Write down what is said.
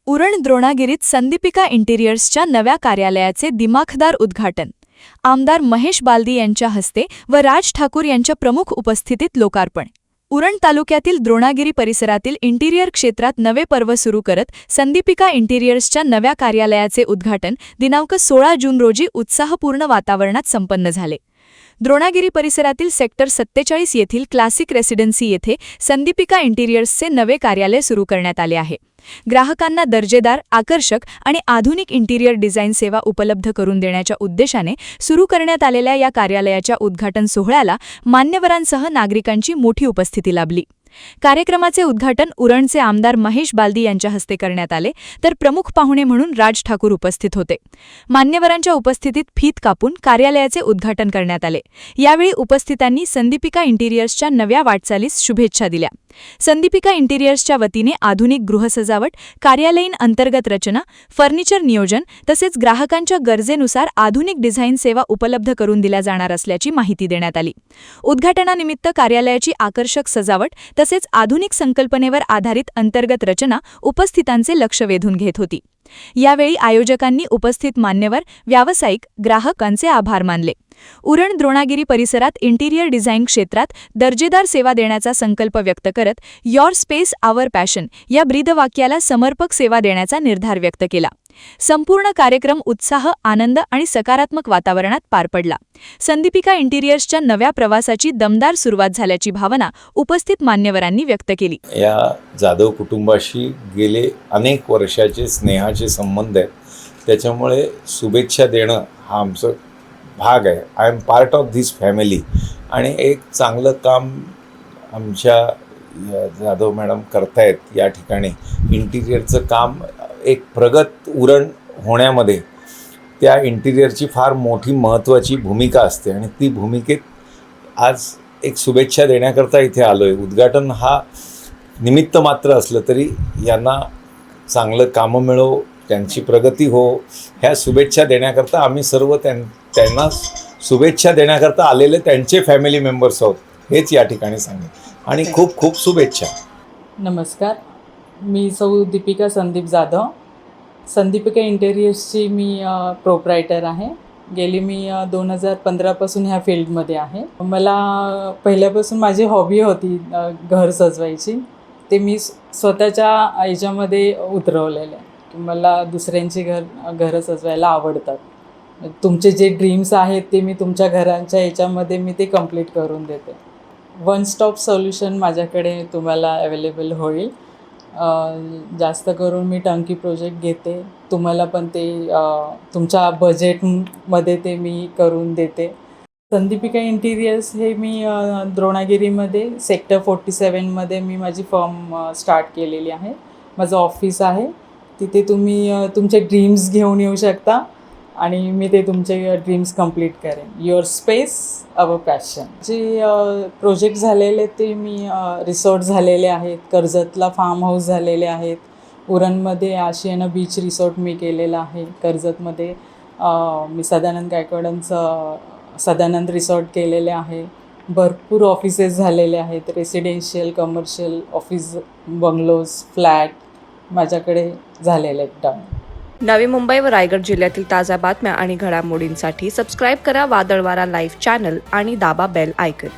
उरण द्रोणागिरीत संदीपिका इंटिरियर्सच्या नव्या कार्यालयाचे दिमाखदार उद्घाटन. आमदार महेश बालदी यांच्या हस्ते व राज ठाकूर यांच्या प्रमुख उपस्थितीत लोकार्पण. उरण तालुक्यातील द्रोणागिरी परिसरातील इंटिरियर क्षेत्रात नवे पर्व सुरू करत संदीपिका इंटिरियर्सच्या नव्या कार्यालयाचे उद्घाटन दिनांक 16 जून रोजी उत्साहपूर्ण वातावरणात संपन्न झाले. द्रोणागिरी परिसरातील सेक्टर 47 येथील क्लासिक रेसिडेन्सी येथे संदीपिका इंटिरियर्सचे नवे कार्यालय सुरू करण्यात आले आहे. ग्राहकांना दर्जेदार, आकर्षक आणि आधुनिक इंटिरियर डिझाईन सेवा उपलब्ध करून देण्याच्या उद्देशाने सुरू करण्यात आलेल्या या कार्यालयाच्या उद्घाटन सोहळ्याला मान्यवरांसह नागरिकांची मोठी उपस्थिती लाभली. कार्यक्रमाचे उद्घाटन उरणचे आमदार महेश बालदी यांच्या हस्ते करण्यात आले, तर प्रमुख पाहुणे म्हणून राज ठाकूर उपस्थित होते. मान्यवरांच्या उपस्थितीत फीत कापून कार्यालयाचे उद्घाटन करण्यात आले. यावेळी उपस्थितांनी संदीपिका इंटिरियर्सच्या नव्या वाटचालीस शुभेच्छा दिल्या. संदीपिका इंटिरियर्सच्या वतीने आधुनिक गृहसजावट, कार्यालयीन अंतर्गत रचना, फर्निचर नियोजन तसेच ग्राहकांच्या गरजेनुसार आधुनिक डिझाईन सेवा उपलब्ध करून दिल्या जाणार असल्याची माहिती देण्यात आली. उद्घाटनानिमित्त कार्यालयाची आकर्षक सजावट तसेच आधुनिक संकल्पनेवर आधारित अंतर्गत रचना उपस्थितांचे लक्ष वेधून घेत होती. यावेळी आयोजकांनी उपस्थित मान्यवर, व्यावसायिक, ग्राहकांचे आभार मानले. उरण द्रोणागिरी परिसरात इंटिरियर डिझाईन क्षेत्रात दर्जेदार सेवा देण्याचा संकल्प व्यक्त करत युअर स्पेस आवर पॅशन या ब्रीदवाक्याला समर्पक सेवा देण्याचा निर्धार व्यक्त केला. संपूर्ण कार्यक्रम उत्साह, आनंद आणि सकारात्मक वातावरणात पार पडला. संदीपिका इंटिरियर्सच्या नव्या प्रवासाची दमदार सुरुवात झाल्याची भावना उपस्थित मान्यवरांनी व्यक्त केली. या जाधव कुटुंबाशी गेले अनेक वर्षाचे स्नेहाचे संबंध आहेत, त्याच्यामुळे शुभेच्छा देणं हा आमचा भाग आहे. I am part of this family आणि एक चांगलं काम आमच्या जाधव मॅडम करतायत. या ठिकाणी इंटिरियरचं काम एक प्रगत उरण होण्यामध्ये त्या इंटिरियरची फार मोठी महत्त्वाची भूमिका असते आणि ती भूमिकेत आज एक शुभेच्छा देण्याकरता इथे आलो आहे. उद्घाटन हा निमित्त मात्र असलं तरी यांना चांगलं कामं मिळो, त्यांची प्रगती हो, ह्या शुभेच्छा देण्याकरता आम्ही सर्व त्यांना शुभेच्छा देण्याकरता आलेले त्यांचे फॅमिली मेंबर्स आहोत, हेच या ठिकाणी सांगेन आणि खूप खूप शुभेच्छा. नमस्कार, मी सौ दीपिका संदीप जाधव. संदीपिका इंटेरियर्सची मी प्रोप्रायटर आहे. गेली मी 2015पासून ह्या फील्डमध्ये आहे. मला पहिल्यापासून माझी हॉबी होती घर सजवायची. ते मी स्वतःच्या याच्यामध्ये उतरवलेलं आहे की मला दुसऱ्यांची घरं सजवायला आवडतात. तुमचे जे ड्रीम्स आहेत ते मी तुमच्या घरांच्या याच्यामध्ये मी ते कंप्लीट करून देते. वन स्टॉप सोल्युशन माझ्याकडे तुम्हाला अवेलेबल होईल. जास्त करून मी टंकी प्रोजेक्ट घेते. तुम्हाला पण ते तुमच्या बजेटमध्ये ते मी करून देते. संदीपिका इंटिरियर्स हे मी द्रोणागिरीमध्ये सेक्टर 47मध्ये मी माझी फर्म स्टार्ट केलेली आहे. माझं ऑफिस आहे. तिथे तुम्ही तुमचे ड्रीम्स घेऊन येऊ शकता आणि मी ते तुमचे ड्रीम्स कंप्लीट करेन. Your space our passion. जे प्रोजेक्ट झालेले ते मी रिसॉर्ट झालेले आहेत. कर्जतला फार्म हाऊस झालेले आहेत. उरणमध्ये आशियाना बीच रिसॉर्ट मी केलेलं आहे. कर्जतमध्ये मी सदानंद गायकवाडांचं सदानंद रिसॉर्ट केलेले आहे. भरपूर ऑफिसेस झालेले आहेत. Residential, commercial, office, bungalows, flat माझ्याकडे झालेले आहेत डन. नवी मुंबई व रायगड जिल्ह्यातील ताज्या बातम्या आणि घडामोडींसाठी सबस्क्राईब करा वादळवारा लाईव्ह चॅनल आणि दाबा बेल आयकॉन.